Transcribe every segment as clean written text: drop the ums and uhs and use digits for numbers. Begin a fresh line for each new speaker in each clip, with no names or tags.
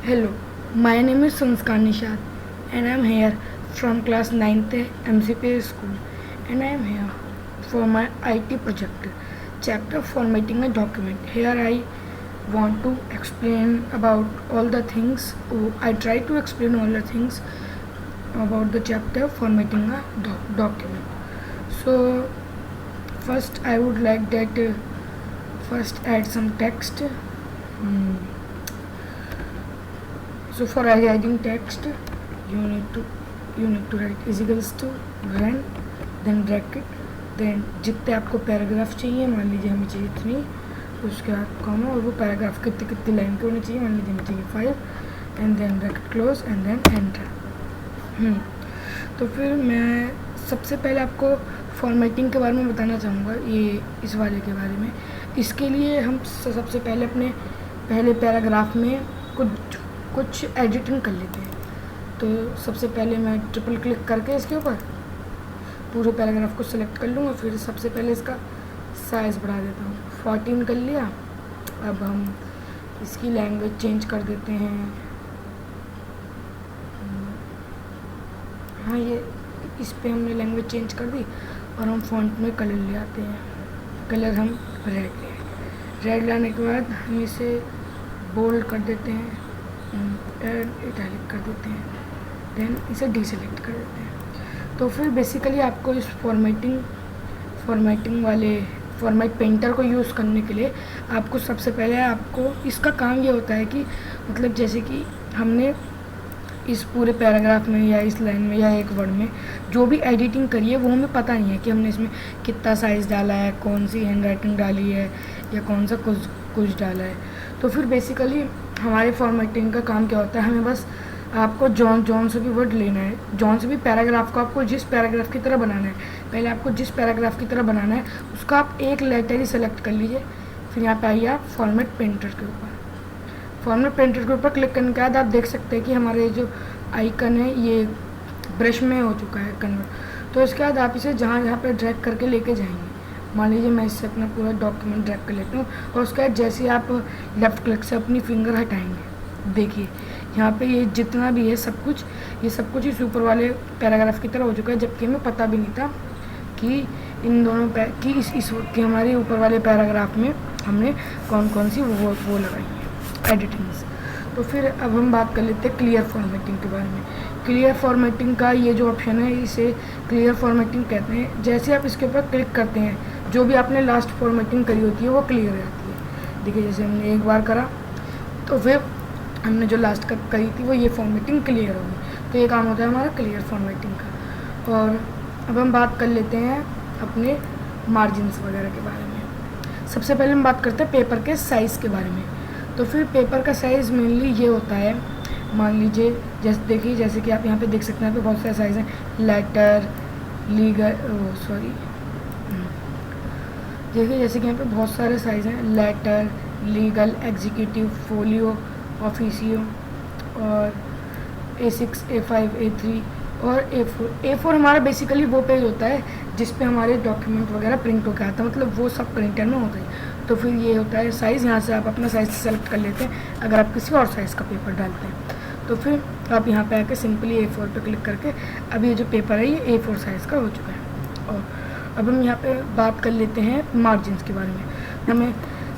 Hello, my name is Sanskar Nishad and I am here from class 9th MCPA school, and I am here for my IT project chapter formatting a document. Here I want to explain about all the things. I try to explain all the things about the chapter formatting a document. So first I would like that first add some text. So for adding text, you need to write is equals to run, then bracket, then जितने आपको paragraph चाहिए, मान लीजिए हमें चाहिए 3, उसके बाद comma, और वो पैराग्राफ कितने कितने लाइन के होने चाहिए, मान लीजिए हमें चाहिए 5, and then bracket close and then enter. तो फिर मैं सबसे पहले आपको फॉर्मेटिंग के बारे में बताना चाहूँगा, ये इस वाले के बारे में। इसके लिए हम सबसे पहले अपने पहले पैराग्राफ में कुछ एडिटिंग कर लेते हैं। तो सबसे पहले मैं ट्रिपल क्लिक करके इसके ऊपर पूरे पैराग्राफ को सिलेक्ट कर लूँगा। फिर सबसे पहले इसका साइज़ बढ़ा देता हूँ, 14 कर लिया। अब हम इसकी लैंग्वेज चेंज कर देते हैं। हाँ, ये इस पे हमने लैंग्वेज चेंज कर दी और हम फॉन्ट में कलर ले आते हैं। कलर हम रेड लाने के बाद हम इसे बोल्ड कर देते हैं, इटैलिक कर देते हैं, देन इसे डीसेलेक्ट कर देते हैं। तो फिर बेसिकली आपको इस फॉर्मेटिंग वाले फॉर्मेट पेंटर को यूज़ करने के लिए आपको सबसे पहले आपको इसका काम ये होता है कि मतलब जैसे कि हमने इस पूरे पैराग्राफ में या इस लाइन में या एक वर्ड में जो भी एडिटिंग करी है वो हमें पता नहीं है कि हमने इसमें कितना साइज़ डाला है, कौन सी हैंडराइटिंग डाली है या कौन सा कुछ डाला है। तो फिर बेसिकली हमारे फॉर्मेटिंग का काम क्या होता है, हमें बस आपको जॉन से भी वर्ड लेना है, जॉन से भी पैराग्राफ को आपको जिस पैराग्राफ की तरह बनाना है, पहले आपको जिस पैराग्राफ की तरह बनाना है उसका आप एक लेटर ही सेलेक्ट कर लीजिए। फिर यहाँ पे आइए आप फॉर्मेट पेंटर के ऊपर। फॉर्मेट पेंटर के ऊपर क्लिक करने के बाद आप देख सकते हैं कि हमारे जो आइकन है ये ब्रश में हो चुका है कन्वर्ट। तो इसके बाद आप इसे जहाँ पे ड्रैग करके लेके जाएंगे। मान लीजिए मैं इससे अपना पूरा डॉक्यूमेंट ड्रैग कर लेता हूँ और उसके बाद जैसे आप लेफ़्ट क्लिक से अपनी फिंगर हटाएंगे, देखिए यहाँ पे ये जितना भी है ये सब कुछ इस ऊपर वाले पैराग्राफ की तरह हो चुका है, जबकि हमें पता भी नहीं था कि इन दोनों कि हमारे ऊपर वाले पैराग्राफ में हमने कौन सी वो लगाई है एडिटिंग्स। तो फिर अब हम बात कर लेते हैं क्लियर फॉर्मेटिंग के बारे में। क्लियर फॉर्मेटिंग का ये जो ऑप्शन है इसे क्लियर फॉर्मेटिंग कहते हैं। जैसे आप इसके ऊपर क्लिक करते हैं, जो भी आपने लास्ट फॉर्मेटिंग करी होती है वो क्लियर हो जाती है। देखिए जैसे हमने एक बार करा तो फिर हमने जो लास्ट करी थी वो ये फॉर्मेटिंग क्लियर होगी। तो ये काम होता है हमारा क्लियर फॉर्मेटिंग का। और अब हम बात कर लेते हैं अपने मार्जिन्स वगैरह के बारे में। सबसे पहले हम बात करते हैं पेपर के साइज़ के बारे में। तो फिर पेपर का साइज़ मेनली ये होता है, मान लीजिए जैसे कि आप यहाँ पे देख सकते हैं, यहाँ पे बहुत सारे साइज़ हैं, लेटर, लीगल, देखिए जैसे कि यहाँ पे बहुत सारे साइज़ हैं, letter, legal, executive, folio, oficio और A6, A5, A3 और A4 हमारा बेसिकली वो पेज होता है जिस पे हमारे डॉक्यूमेंट वगैरह प्रिंट होकर आता है, मतलब वो सब प्रिंटर में होता है। तो फिर ये होता है साइज़, यहाँ से आप अपना साइज़ सेलेक्ट कर लेते हैं अगर आप किसी और साइज़ का पेपर डालते हैं। तो फिर आप यहाँ पे आके सिंपली A4 पे क्लिक करके अब ये जो पेपर है ये A4 साइज़ का हो चुका है। और अब हम यहाँ पे बात कर लेते हैं मार्जिन्स के बारे में। हमें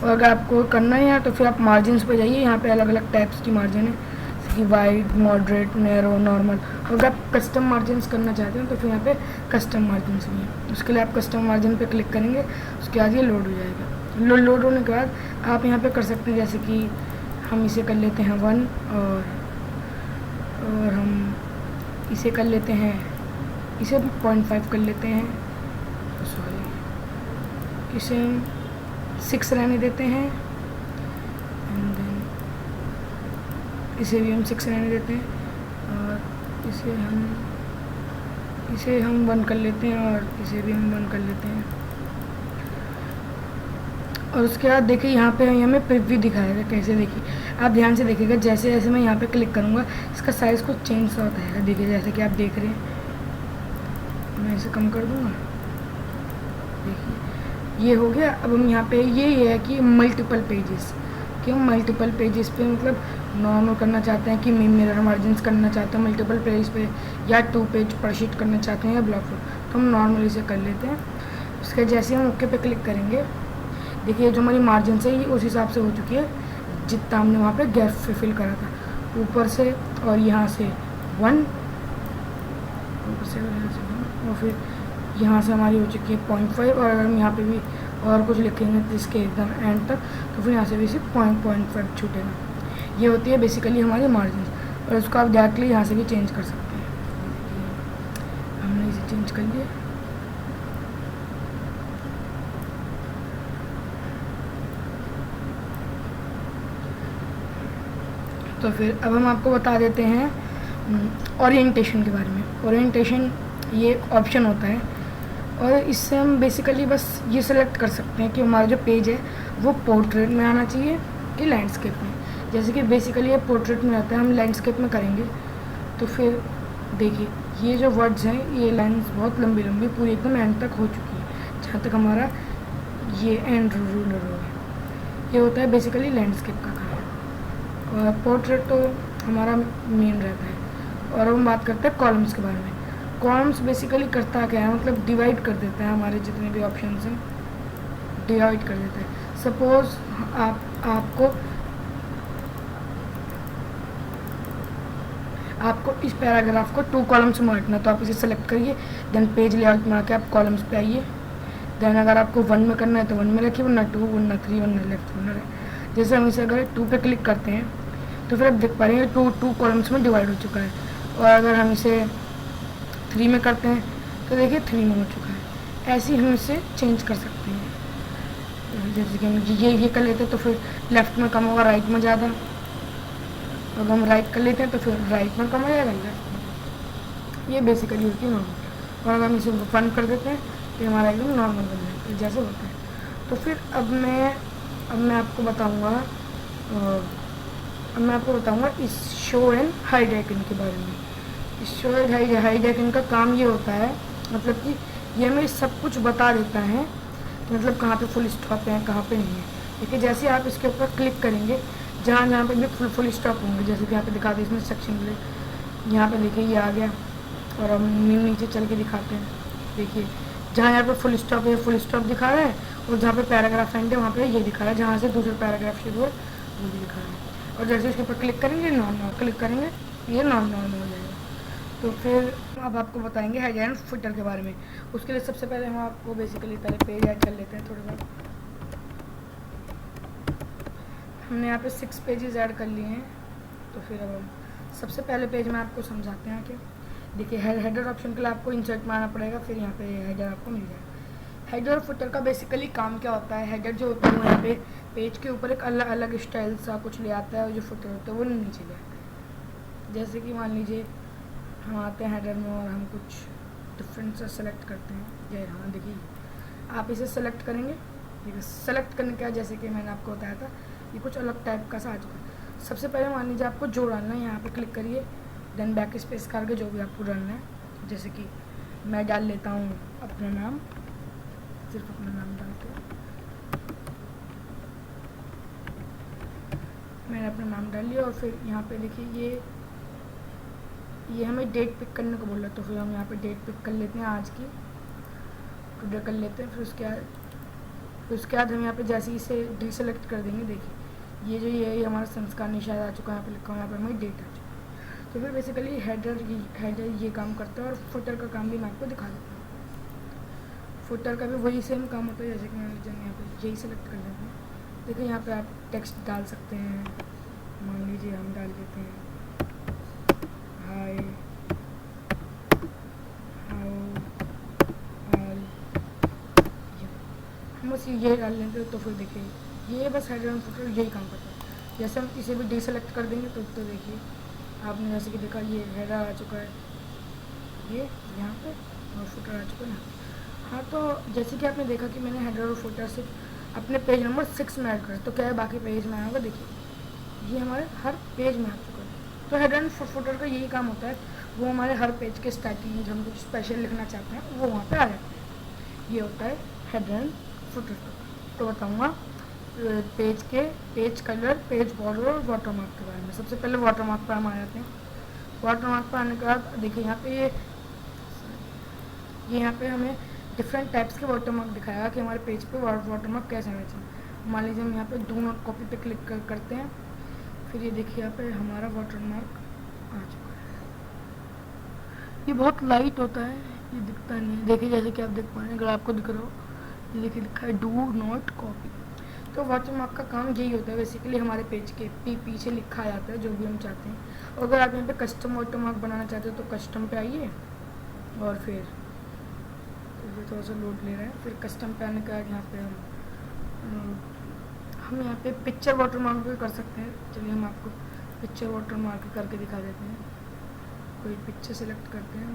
अगर आपको करना है तो फिर आप मार्जिन्स पे जाइए, यहाँ पे अलग अलग टाइप्स की मार्जिन है, जैसे कि वाइड, मॉडरेट, नैरो, नॉर्मल। अगर आप कस्टम मार्जिन्स करना चाहते हैं तो फिर यहाँ पे कस्टम मार्जिन्स भी हैं। उसके लिए आप कस्टम मार्जिन पे क्लिक करेंगे, उसके बाद ये लोड हो जाएगा। लोड होने के बाद आप यहाँ पे कर सकते हैं, जैसे कि हम इसे कर लेते हैं 1 और हम इसे कर लेते हैं, इसे 0.5 कर लेते हैं, सॉरी इसे 6 रहने देते हैं, एंड देन इसे भी हम 6 रहने देते हैं और इसे हम 1 कर लेते हैं और इसे भी हम 1 कर लेते हैं। और उसके बाद देखिए यहाँ पे हमें प्रिव्यू दिखाएगा कैसे। देखिए आप ध्यान से देखिएगा, जैसे जैसे मैं यहाँ पे क्लिक करूँगा इसका साइज़ कुछ चेंज होता है। देखिए जैसे कि आप देख रहे हैं, मैं इसे कम कर दूँगा, देखिए ये हो गया। अब हम यहाँ पे ये है कि मल्टीपल पेजेस, कि हम मल्टीपल पेजेस पे मतलब नॉर्मल करना चाहते हैं कि मिरर मार्जिन करना चाहते हैं मल्टीपल पेज पे, या 2 पेज पर शीट करना चाहते हैं, या ब्लॉक फुट, तो हम नॉर्मली से कर लेते हैं। उसके जैसे हम ओके पे क्लिक करेंगे, देखिए जो हमारी मार्जिन है ये उस हिसाब से हो चुकी है जितना हमने वहाँ पे गैप फिल करा था, ऊपर से और यहाँ से 1, ऊपर से और फिर यहाँ से हमारी हो चुकी है 0.5, और अगर हम यहाँ पे भी और कुछ लिखेंगे तो इसके एकदम एंड तक, तो फिर यहाँ से भी सिर्फ 0.5 छूटेगा। ये होती है बेसिकली हमारी मार्जिन, और उसको आप डायरेक्टली यहाँ से भी चेंज कर सकते हैं। हमने इसे चेंज कर लिया। तो फिर अब हम आपको बता देते हैं ओरिएंटेशन के बारे में। ओरिएंटेशन ये एक ऑप्शन होता है, और इससे हम बेसिकली बस ये सेलेक्ट कर सकते हैं कि हमारा जो पेज है वो पोर्ट्रेट में आना चाहिए कि लैंडस्केप में। जैसे कि बेसिकली ये पोर्ट्रेट में आता है, हम लैंडस्केप में करेंगे तो फिर देखिए ये जो वर्ड्स हैं, ये लाइन्स बहुत लंबी लंबी पूरी एकदम एंड तक हो चुकी है, जहाँ तक हमारा ये एंड रूलर हो गया। ये होता है बेसिकली लैंडस्केप का काम, और पोर्ट्रेट तो हमारा मेन रहता है। और हम बात करते हैं कॉलम्स के बारे में। कॉलम्स बेसिकली करता क्या है, मतलब डिवाइड कर देता है हमारे जितने भी ऑप्शंस हैं, डिवाइड कर देता है। सपोज आपको इस पैराग्राफ को 2 कॉलम्स में बांटना, तो आप इसे सेलेक्ट करिए, देन पेज लेआउट में आके आप कॉलम्स पे आइए। देन अगर आपको 1 में करना है तो 1 में रखिए, वरना 2, वरना 3, वरना लेफ्ट, वरना राइट। जैसे हम इसे अगर 2 पे क्लिक करते हैं तो फिर आप देख पा रहे हैं 2 कॉलम्स में डिवाइड हो चुका है। और अगर हम इसे 3 में करते हैं तो देखिए 3 में हो चुका है। ऐसे ही हम इसे चेंज कर सकते हैं। जैसे कि हम ये कर लेते हैं तो फिर लेफ्ट में कम होगा, राइट में ज़्यादा। अगर हम राइट कर लेते हैं तो फिर राइट में कम हो जाएगा, लेफ्ट में। ये बेसिकली होती है नॉर्मल। और अगर हम इसे 1 कर देते हैं तो हमारा एकदम नॉर्मल बन जाता है जैसे होता है। तो फिर अब मैं आपको बताऊंगा इस शो एंड हाइड आइकन के बारे में। इस शो एंड हाइड आइकन का काम ये होता है, मतलब कि ये हमें सब कुछ बता देता है, मतलब कहाँ पे फुल स्टॉप है, कहाँ पे नहीं है। देखिए जैसे आप इसके ऊपर क्लिक करेंगे, जहाँ पे भी फुल स्टॉप होंगे, जैसे कि यहाँ पे दिखाते हैं इसमें सेक्शन के लिए, यहाँ पे देखिए ये आ गया। और हम नीचे चल के दिखाते हैं, देखिए जहाँ यहाँ पे फुल स्टॉप है, फुल स्टॉप दिखा रहा है, और जहाँ पे पैराग्राफ एंड है वहाँ पे ये दिखा रहा है, जहाँ से दूसरा पैराग्राफ शुरू है वो भी दिखा रहा है। और जैसे इसके ऊपर क्लिक करेंगे, नॉर्मल क्लिक करेंगे, ये नॉर्मल हो जाएगा। तो फिर अब आपको बताएंगे हेड एंड फुटर के बारे में। उसके लिए सबसे पहले हम आपको बेसिकली पहले पेज ऐड कर लेते हैं। थोड़ी बार हमने यहाँ पे 6 पेजेस ऐड कर लिए हैं। तो फिर अब हम सबसे पहले पेज में आपको समझाते हैं कि देखिए हेडर ऑप्शन के लिए आपको इंसर्ट में आना पड़ेगा, फिर यहाँ पे हेडर आपको मिल जाएगा। हेडर और फुटर का बेसिकली काम क्या होता है, हेडर जो होता है वो यहाँ पे पेज के ऊपर एक अलग अलग स्टाइल सा कुछ ले आता है, और जो फुटर होता है वो नीचे ले आता है। जैसे कि मान लीजिए हम आते हैं हेडर में और हम कुछ डिफरेंट सा सेलेक्ट करते हैं। ये हाँ देखिए आप इसे सेलेक्ट करेंगे, देखिए सेलेक्ट करने का जैसे कि मैंने आपको बताया था ये कुछ अलग टाइप का सा आ चुका है। सबसे पहले मान लीजिए आपको जो डालना है, यहाँ पे क्लिक करिए, देन बैक स्पेस करके जो भी आपको डालना है, जैसे कि मैं डाल लेता हूँ अपना नाम, सिर्फ अपना नाम डाल के मैंने अपना नाम डाल लिया। और फिर यहाँ पे देखिए ये हमें डेट पिक करने को बोल रहा है, तो फिर हम यहाँ पे डेट पिक कर लेते हैं, आज की टुडे कर लेते हैं। फिर उसके बाद हम यहाँ पे जैसे ही इसे डिसेलेक्ट कर देंगे, देखिए ये हमारा संस्कार निशान आ चुका है, यहाँ पे लिखा हुआ है, यहाँ पे हमारी डेट आ चुकी है। तो फिर बेसिकली हेडर ये काम करता है। और फुटर का काम भी मैं आपको दिखा देता हूँ। फुटर का भी वही सेम काम होता है, जैसे कि मान लीजिए यहाँ पे यही सेलेक्ट कर लेते हैं। देखिए यहाँ पे आप टेक्स्ट डाल सकते हैं, मान लीजिए हम डाल देते हैं हाय हम बस ये डाल लेते हैं। तो फिर देखिए ये बस हेडर एंड फुटर यही काम करता है। जैसे हम इसे भी डिसेलेक्ट कर देंगे तो देखिए आपने जैसे कि देखा ये हेडर आ चुका है ये यहाँ पे, और फुटर आ चुका है यहाँ। हाँ तो जैसे कि आपने देखा कि मैंने हेडर और फुटर से अपने पेज नंबर 6 में ऐड करा, तो क्या है बाकी पेज में आएगा, देखिए ये हमारे हर पेज में आ चुका है। तो हेडर एंड फुटर का यही काम होता है, वो हमारे हर पेज के स्टार्टिंग में जो हम कुछ स्पेशल लिखना चाहते हैं वो वहाँ पे आ जाता है। ये होता है हेडर एंड फुटर। तो बताऊँगा पेज कलर, पेज बॉर्डर और वाटरमार्क के बारे में। सबसे पहले वाटरमार्क पर हम आ जाते हैं। वाटरमार्क पर आने के बाद देखिए यहाँ पे ये यहाँ पे हमें डिफरेंट टाइप्स के वाटरमार्क दिखाएगा कि हमारे पेज पे वाटरमार्क कैसे आना चाहिए। मान लीजिए हम यहाँ पे डू नॉट कॉपी पे क्लिक करते हैं, फिर ये देखिए यहाँ पे हमारा वाटरमार्क आ चुका है। ये बहुत लाइट होता है, ये दिखता नहीं है। देखिए जैसे कि आप देख पा रहे हैं, अगर आपको दिख रहा हो, ये देखिए लिखा है डू नॉट कॉपी। तो वाटरमार्क का काम यही होता है बेसिकली, हमारे पेज के पीछे लिखा जाता है जो भी हम चाहते हैं। और अगर आप यहाँ पे कस्टम वाटरमार्क बनाना चाहते हो तो कस्टम पे आइए, और फिर थोड़ा सा लोड ले रहे हैं। फिर कस्टम पे आने के बाद यहाँ पे हम यहाँ पे पिक्चर वाटरमार्क भी कर सकते हैं। चलिए हम आपको पिक्चर वाटरमार्क करके दिखा देते हैं। कोई पिक्चर सेलेक्ट करते हैं,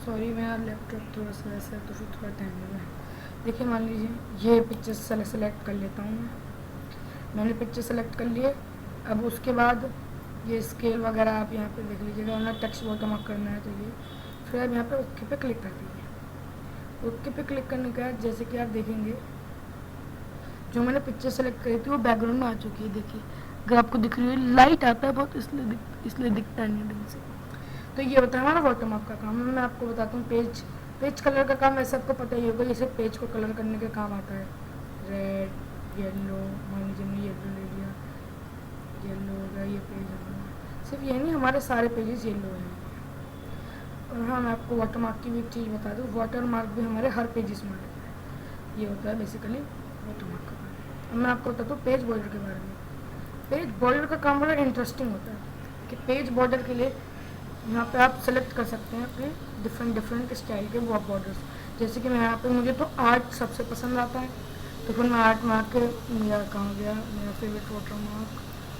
सॉरी मेरा लैपटॉप थोड़ा सा ऐसा है तो फिर थोड़ा टाइम लगा है। देखिए मान लीजिए ये पिक्चर सेलेक्ट कर लेता हूँ मैंने पिक्चर सेलेक्ट कर लिए। अब उसके बाद ये स्केल वगैरह आप यहाँ पे देख लीजिएगा, उन्हें टेक्स्ट वाटरमार्क करना है तो ये फिर आप यहाँ पे ओके पे क्लिक कर दीजिए। ओके पे क्लिक करने के बाद जैसे कि आप देखेंगे जो मैंने पिक्चर सेलेक्ट करी थी वो बैकग्राउंड में आ चुकी है। देखिए अगर आपको दिख रही है, लाइट आता है बहुत, इसलिए दिखता नहीं ढंग से। तो ये होता है हमारा वाटरमार्क का काम। मैं आपको बताता हूँ पेज कलर का काम वैसे आपको पता ही होगा, जैसे पेज को कलर करने का काम आता है। रेड, येलो, मान लीजिए हमने येलो ले लिया, येलो हो गया ये पेज हमारा। सिर्फ ये नहीं, हमारे सारे पेजेस येलो हैं। और हाँ मैं आपको वाटरमार्क की भी एक चीज़ बता दूँ, वाटरमार्क भी हमारे हर पेजेस में आता है। ये होता है बेसिकली वाटरमार्क का काम। अब मैं आपको बताता हूँ पेज बॉर्डर के बारे में। पेज बॉर्डर का काम बड़ा इंटरेस्टिंग होता है कि पेज बॉर्डर के लिए यहाँ पे आप सेलेक्ट कर सकते हैं अपने डिफरेंट स्टाइल के बॉर्डर्स। जैसे कि मैं यहाँ पे मुझे तो आर्ट सबसे पसंद आता है, तो फिर मैं आर्ट मार्क मेरा कहाँ गया, मेरा फेवरेट वाटरमार्क,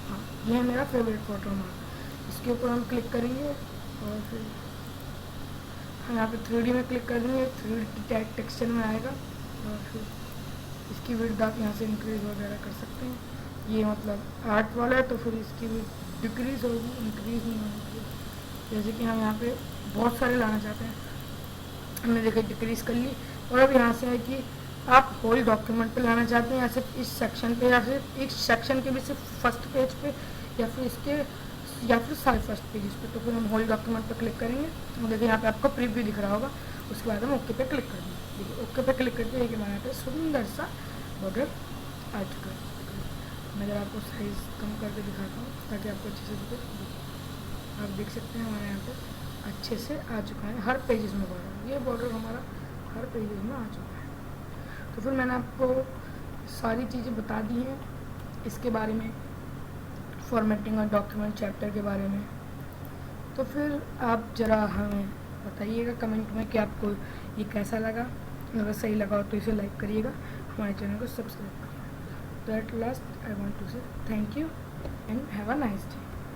हाँ ये है मेरा फेवरेट वाटरमार्क। इसके ऊपर हम क्लिक करेंगे और फिर हम यहाँ पे 3D में क्लिक कर देंगे, 3D टेक्सचर में आएगा। और फिर इसकी विड्थ आप यहाँ से इंक्रीज वगैरह कर सकते हैं। ये मतलब आर्ट वाला है तो फिर इसकी भी डिक्रीज होगी, इंक्रीज नहीं होगी। जैसे कि हम यहाँ पे बहुत सारे लाना चाहते हैं, हमने देखा डिक्रीज कर ली। और अब यहाँ से है कि आप होल डॉक्यूमेंट पे लाना चाहते हैं या सिर्फ इस सेक्शन पे, या फिर इस सेक्शन के भी सिर्फ फर्स्ट पेज पे, या फिर सारे फर्स्ट पेजेस पे। तो फिर हम होल डॉक्यूमेंट पे क्लिक करेंगे। तो देखिए यहाँ पे आपको प्रीव्यू दिख रहा होगा। उसके बाद हम ओके पे क्लिक कर देंगे। देखिए ओके पे क्लिक करके देखिए हमारे यहाँ पे सुंदर सा बॉर्डर आ चुका है। मैं जरा आपको साइज़ कम करके दिखाता हूँ ताकि आपको अच्छे से दिखे। आप देख सकते हैं हमारे यहाँ पे अच्छे से आ चुका है हर पेजेस में बॉर्डर। ये बॉर्डर हमारा हर पेजेस में आ चुका है। तो फिर मैंने आपको सारी चीज़ें बता दी हैं इसके बारे में, फॉर्मेटिंग और डॉक्यूमेंट चैप्टर के बारे में। तो फिर आप ज़रा हमें बताइएगा कमेंट में कि आपको ये कैसा लगा। अगर सही लगा हो तो इसे लाइक करिएगा, हमारे चैनल को सब्सक्राइब करिएगा। तो at last I want to say thank you and have a nice day.